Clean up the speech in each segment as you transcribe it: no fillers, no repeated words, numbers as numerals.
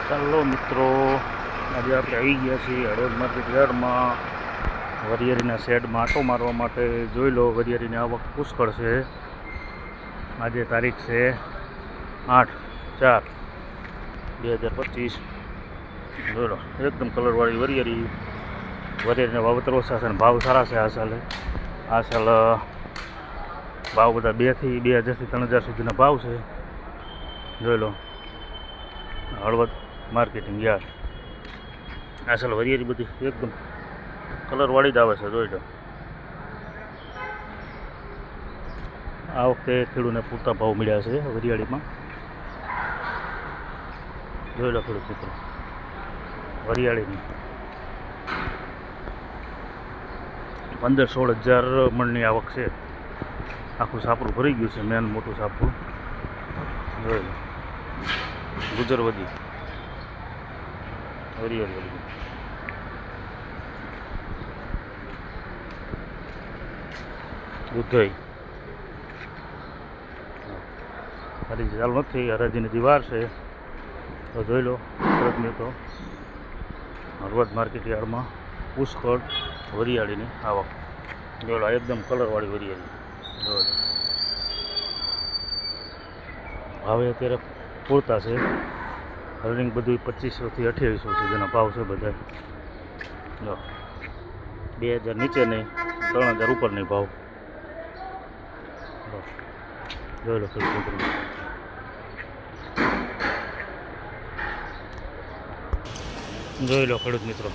ચાલો મિત્રો, આજે આપણે આવી ગયા છીએ હળવદ માર્કેટ યાર્ડમાં વરિયાળીના શેડમાં આંટો મારવા માટે. જોઈ લો, વરિયાળીની આવક પુષ્કળ છે. આજે તારીખ છે 8/4/2025. જોઈ લો, એકદમ કલરવાળી વરિયાળી. વરિયાળીના વાવેતર ઓછા છે અને ભાવ સારા છે. આ સાલ ભાવ બધા 2,000થી 3,000 સુધીના ભાવ છે. જોઈ લો, હળવદ માર્કેટિંગ યાર્ડ. આ સાલ વરિયાળી બધી એકદમ કલરવાળી જ આવે છે. જોઈ લો, આ વખતે ખેડૂતને પૂરતા ભાવ મળ્યા છે વરિયાળીમાં. જોઈ લો ખેડૂત મિત્રો, વરિયાળીની 15-16 હજાર મણની આવક છે. આખું સાપરું ભરી ગયું છે, મેન મોટું સાપરું. જોઈ લો, ગુજરવદી વરિયાળી ઉધઈ હજી ચાલુ નથી. હરાજીની દીવાર છે. તો જોઈ લો તો હળવદ માર્કેટ યાર્ડમાં પુષ્કળ વરિયાળીની આવક. જોઈ લો, એકદમ કલરવાળી વરિયાળી. જોઈ લો, ભાવે અત્યારે પૂરતા છે. રનિંગ બધું 2500થી 2800 સુધીના ભાવ છે બધા. જો 2,000 નીચે નહીં, 3,000 ઉપર નહીં ભાવ. જોઈ લો ખેડૂત મિત્રો, જોઈ લો ખેડૂત મિત્રો,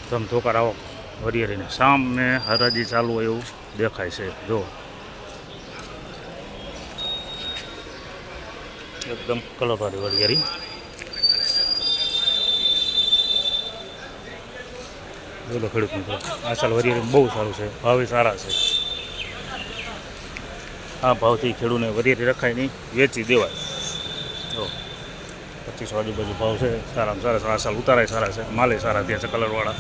ધમધોકાર આવક વરિયાળીને. સામે હરાજી ચાલુ હોય એવું દેખાય છે. જો એકદમ કલરવાળી વરિયાળી. જોઈ લો ખેડૂત મિત્રો, આ સાલ વરિયાળી બહુ સારું છે. ભાવે સારા છે. આ ભાવથી ખેડૂતને વરિયાળી રખાય નહીં, વેચી દેવાય. જો 2500 આજુબાજુ ભાવ છે. સારામાં સારા. આ સાલ ઉતારાય સારા છે, માલે સારા ત્યાં છે કલરવાળા.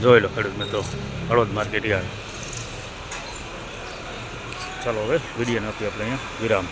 જોઈ લો ખેડૂત મિત્રો, હળવદ માર્કેટ યાર્ડ. ચાલો હવે વિડીયોને આપીએ આપણે અહીંયા વિરામ.